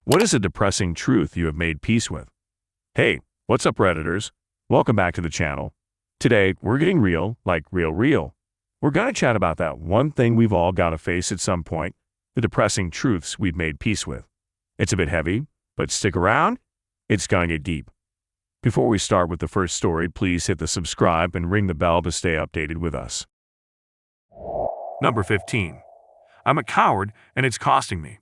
What is a depressing truth you have made peace with? Hey, what's up, Redditors? Welcome back to the channel. Today, we're getting real, like real. We're gonna chat about that one thing we've all gotta face at some point, the depressing truths we've made peace with. It's a bit heavy, but stick around, it's gonna get deep. Before we start with the first story, please hit the subscribe and ring the bell to stay updated with us. Number 15. I'm a coward and it's costing me.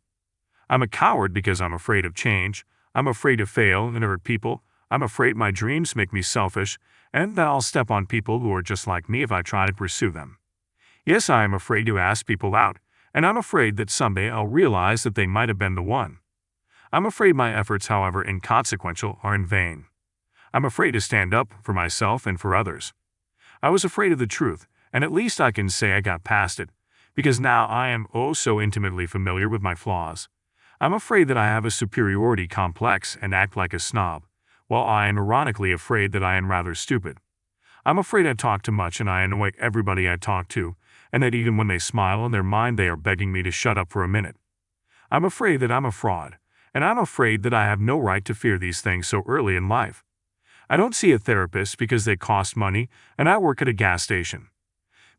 I'm a coward because I'm afraid of change. I'm afraid to fail and hurt people. I'm afraid my dreams make me selfish and that I'll step on people who are just like me if I try to pursue them. Yes, I am afraid to ask people out, and I'm afraid that someday I'll realize that they might have been the one. I'm afraid my efforts, however inconsequential, are in vain. I'm afraid to stand up for myself and for others. I was afraid of the truth, and at least I can say I got past it, because now I am oh so intimately familiar with my flaws. I'm afraid that I have a superiority complex and act like a snob, while I am ironically afraid that I am rather stupid. I'm afraid I talk too much and I annoy everybody I talk to, and that even when they smile in their mind they are begging me to shut up for a minute. I'm afraid that I'm a fraud, and I'm afraid that I have no right to fear these things so early in life. I don't see a therapist because they cost money, and I work at a gas station.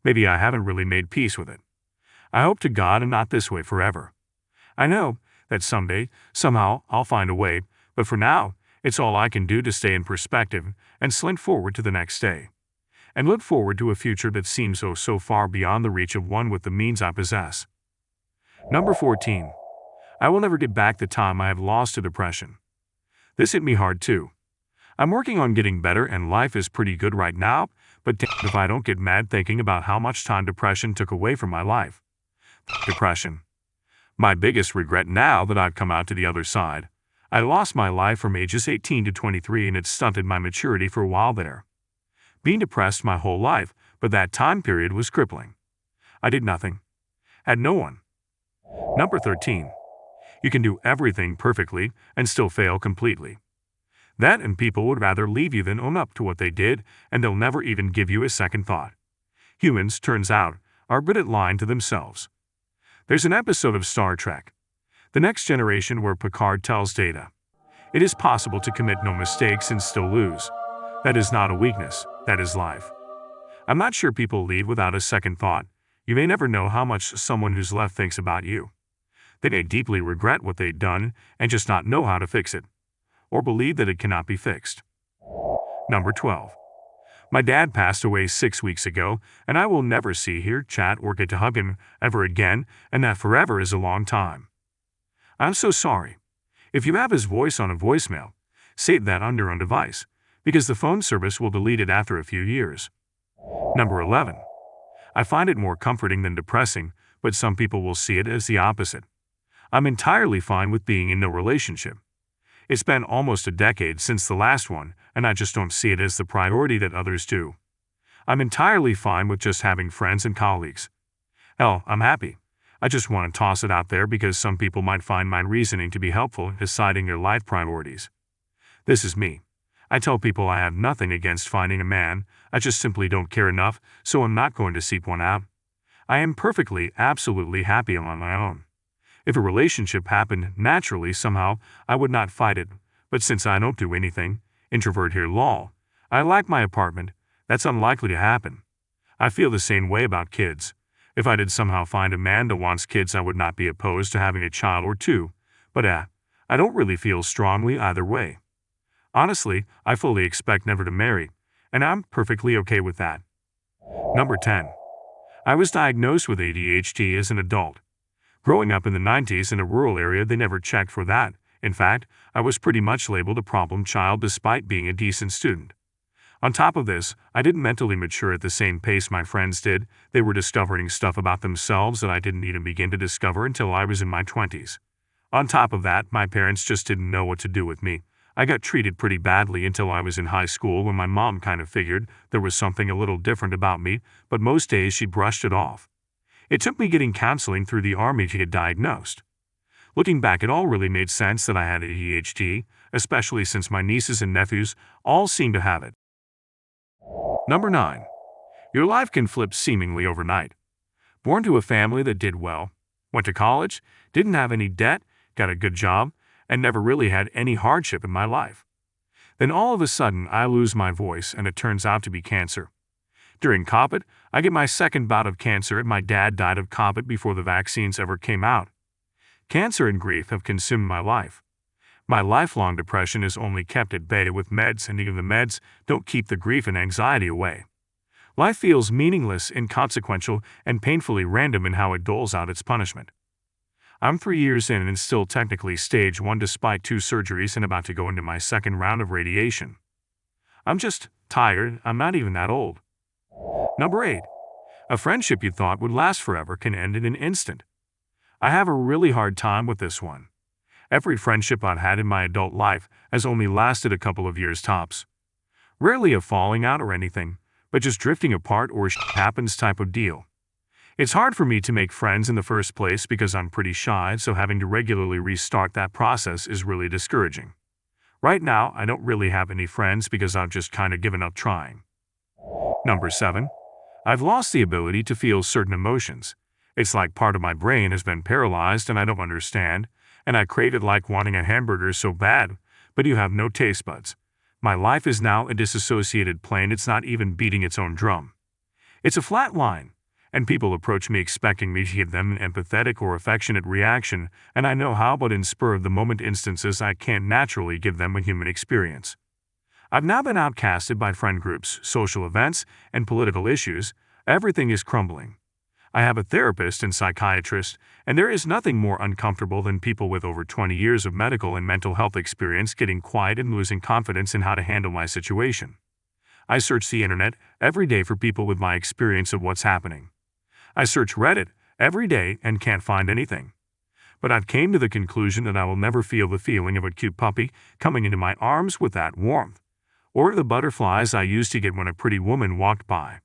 Maybe I haven't really made peace with it. I hope to God I'm not this way forever. I know that someday, somehow, I'll find a way, but for now, it's all I can do to stay in perspective and slink forward to the next day. And look forward to a future that seems so far beyond the reach of one with the means I possess. Number 14. I will never get back the time I have lost to depression. This hit me hard too. I'm working on getting better and life is pretty good right now, but damn if I don't get mad thinking about how much time depression took away from my life. Depression. My biggest regret now that I've come out to the other side. I lost my life from ages 18 to 23 and it stunted my maturity for a while there. Being depressed my whole life, but that time period was crippling. I did nothing. Had no one. Number 13. You can do everything perfectly and still fail completely. That and people would rather leave you than own up to what they did, and they'll never even give you a second thought. Humans, turns out, are good at lying to themselves. There's an episode of Star Trek, The Next Generation, where Picard tells Data, "It is possible to commit no mistakes and still lose. That is not a weakness, that is life." I'm not sure people leave without a second thought. You may never know how much someone who's left thinks about you. They may deeply regret what they've done and just not know how to fix it, or believe that it cannot be fixed. Number 12. My dad passed away 6 weeks ago, and I will never see, hear, chat, or get to hug him ever again, and that forever is a long time. I'm so sorry. If you have his voice on a voicemail, save that on your own device, because the phone service will delete it after a few years. Number 11. I find it more comforting than depressing, but some people will see it as the opposite. I'm entirely fine with being in no relationship. It's been almost a decade since the last one, and I just don't see it as the priority that others do. I'm entirely fine with just having friends and colleagues. Hell, I'm happy. I just want to toss it out there because some people might find my reasoning to be helpful in deciding their life priorities. This is me. I tell people I have nothing against finding a man, I just simply don't care enough, so I'm not going to seek one out. I am perfectly, absolutely happy on my own. If a relationship happened naturally somehow, I would not fight it, but since I don't do anything, introvert here lol, I like my apartment, that's unlikely to happen. I feel the same way about kids. If I did somehow find a man that wants kids, I would not be opposed to having a child or two, but I don't really feel strongly either way. Honestly, I fully expect never to marry, and I'm perfectly okay with that. Number 10. I was diagnosed with ADHD as an adult. Growing up in the 90s in a rural area, they never checked for that. In fact, I was pretty much labeled a problem child despite being a decent student. On top of this, I didn't mentally mature at the same pace my friends did. They were discovering stuff about themselves that I didn't even begin to discover until I was in my 20s. On top of that, my parents just didn't know what to do with me. I got treated pretty badly until I was in high school when my mom kind of figured there was something a little different about me, but most days she brushed it off. It took me getting counseling through the army to get diagnosed. Looking back, it all really made sense that I had ADHD, especially since my nieces and nephews all seem to have it. Number 9. Your life can flip seemingly overnight. Born to a family that did well, went to college, didn't have any debt, got a good job, and never really had any hardship in my life. Then all of a sudden I lose my voice and it turns out to be cancer. During COVID, I get my second bout of cancer and my dad died of COVID before the vaccines ever came out. Cancer and grief have consumed my life. My lifelong depression is only kept at bay with meds, and even the meds don't keep the grief and anxiety away. Life feels meaningless, inconsequential, and painfully random in how it doles out its punishment. I'm 3 years in and still technically stage 1 despite 2 surgeries and about to go into my second round of radiation. I'm just tired. I'm not even that old. Number 8. A friendship you thought would last forever can end in an instant. I have a really hard time with this one. Every friendship I've had in my adult life has only lasted a couple of years tops. Rarely a falling out or anything, but just drifting apart or shit happens type of deal. It's hard for me to make friends in the first place because I'm pretty shy, so having to regularly restart that process is really discouraging. Right now, I don't really have any friends because I've just kind of given up trying. Number 7. I've lost the ability to feel certain emotions. It's like part of my brain has been paralyzed and I don't understand, and I crave it like wanting a hamburger so bad, but you have no taste buds. My life is now a disassociated plane. It's not even beating its own drum. It's a flat line, and people approach me expecting me to give them an empathetic or affectionate reaction, and I know how, but in spur-of-the-moment instances I can't naturally give them a human experience. I've now been outcasted by friend groups, social events, and political issues. Everything is crumbling. I have a therapist and psychiatrist, and there is nothing more uncomfortable than people with over 20 years of medical and mental health experience getting quiet and losing confidence in how to handle my situation. I search the internet every day for people with my experience of what's happening. I search Reddit every day and can't find anything. But I've came to the conclusion that I will never feel the feeling of a cute puppy coming into my arms with that warmth, or the butterflies I used to get when a pretty woman walked by.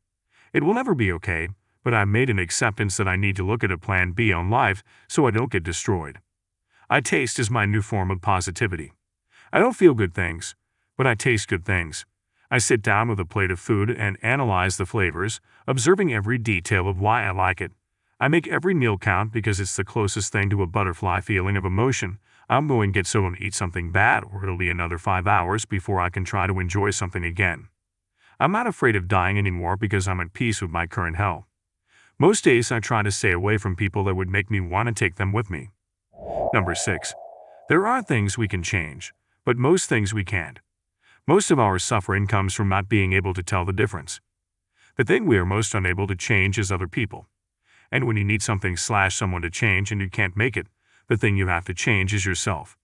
It will never be okay, but I've made an acceptance that I need to look at a plan B on life so I don't get destroyed. I taste is my new form of positivity. I don't feel good things, but I taste good things. I sit down with a plate of food and analyze the flavors, observing every detail of why I like it. I make every meal count because it's the closest thing to a butterfly feeling of emotion. I'm going to get so and eat something bad, or it'll be another 5 hours before I can try to enjoy something again. I'm not afraid of dying anymore because I'm at peace with my current health. Most days I try to stay away from people that would make me want to take them with me. Number 6. There are things we can change, but most things we can't. Most of our suffering comes from not being able to tell the difference. The thing we are most unable to change is other people. And when you need something/someone to change and you can't make it, the thing you have to change is yourself.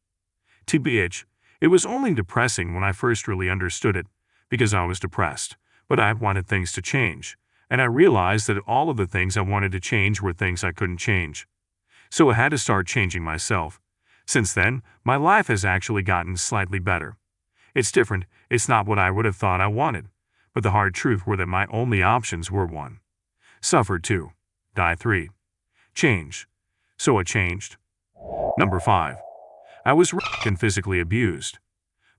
TBH, it was only depressing when I first really understood it, because I was depressed, but I wanted things to change. And I realized that all of the things I wanted to change were things I couldn't change. So I had to start changing myself. Since then, my life has actually gotten slightly better. It's different. It's not what I would have thought I wanted. But the hard truth were that my only options were 1. Suffer 2. Die 3. Change. So I changed. Number 5. I was raped and physically abused,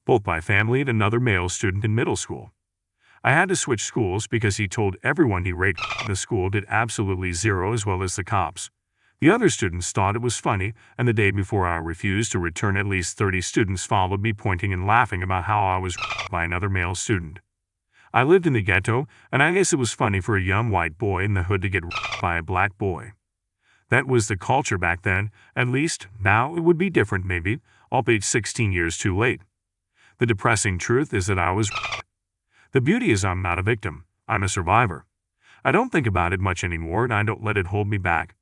both by family and another male student in middle school. I had to switch schools because he told everyone he raped. The school did absolutely zero, as well as the cops. The other students thought it was funny, and the day before I refused to return, at least 30 students followed me, pointing and laughing about how I was raped by another male student. I lived in the ghetto, and I guess it was funny for a young white boy in the hood to get raped by a black boy. That was the culture back then. At least now it would be different, maybe, albeit 16 years too late. The depressing truth is that I was raped. The beauty is I'm not a victim. I'm a survivor. I don't think about it much anymore, and I don't let it hold me back.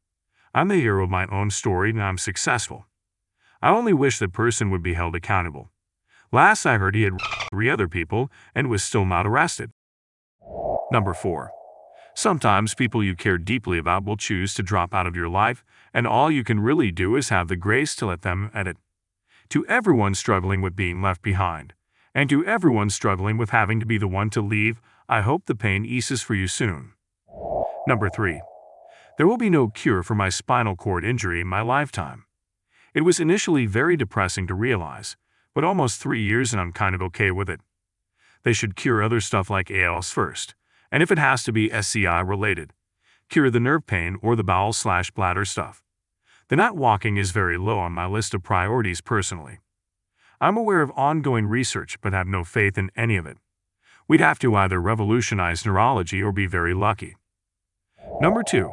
I'm the hero of my own story, and I'm successful. I only wish that person would be held accountable. Last I heard, he had raped 3 other people and was still not arrested. Number 4. Sometimes people you care deeply about will choose to drop out of your life, and all you can really do is have the grace to let them at it. To everyone struggling with being left behind, and to everyone struggling with having to be the one to leave, I hope the pain eases for you soon. Number 3. There will be no cure for my spinal cord injury in my lifetime. It was initially very depressing to realize, but almost 3 years and I'm kind of okay with it. They should cure other stuff like ALS first, and if it has to be SCI related, cure the nerve pain or the bowel/bladder stuff. The not walking is very low on my list of priorities personally. I'm aware of ongoing research but have no faith in any of it. We'd have to either revolutionize neurology or be very lucky. Number 2.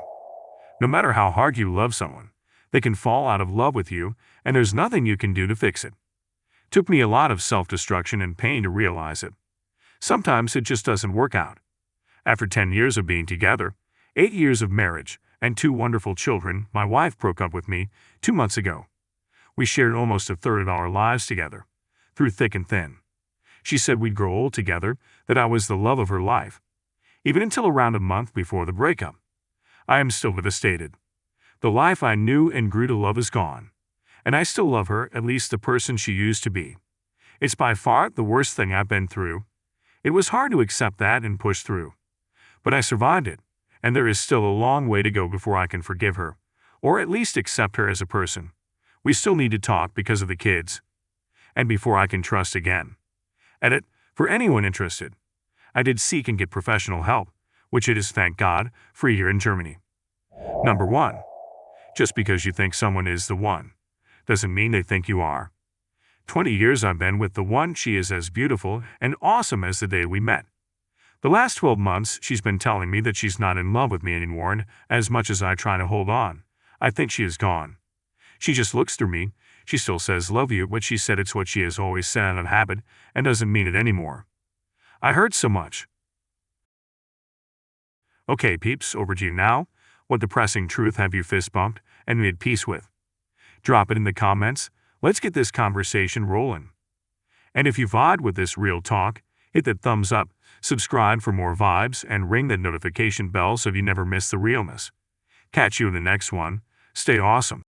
No matter how hard you love someone, they can fall out of love with you, and there's nothing you can do to fix it. Took me a lot of self-destruction and pain to realize it. Sometimes it just doesn't work out. After 10 years of being together, 8 years of marriage, and 2 wonderful children, my wife broke up with me 2 months ago. We shared almost a third of our lives together, through thick and thin. She said we'd grow old together, that I was the love of her life. Even until around a month before the breakup. I am still devastated. The life I knew and grew to love is gone. And I still love her, at least the person she used to be. It's by far the worst thing I've been through. It was hard to accept that and push through. But I survived it, and there is still a long way to go before I can forgive her, or at least accept her as a person. We still need to talk because of the kids. And before I can trust again. Edit, for anyone interested. I did seek and get professional help, which it is, thank God, free here in Germany. Number 1. Just because you think someone is the one, doesn't mean they think you are. 20 years I've been with the one. She is as beautiful and awesome as the day we met. The last 12 months, she's been telling me that she's not in love with me anymore, and as much as I try to hold on, I think she is gone. She just looks through me. She still says love you, but she said it's what she has always said out of habit and doesn't mean it anymore. I heard so much. Okay, peeps, over to you now. What depressing truth have you fist bumped and made peace with? Drop it in the comments. Let's get this conversation rolling. And if you vibe with this real talk, hit that thumbs up, subscribe for more vibes, and ring that notification bell so you never miss the realness. Catch you in the next one. Stay awesome.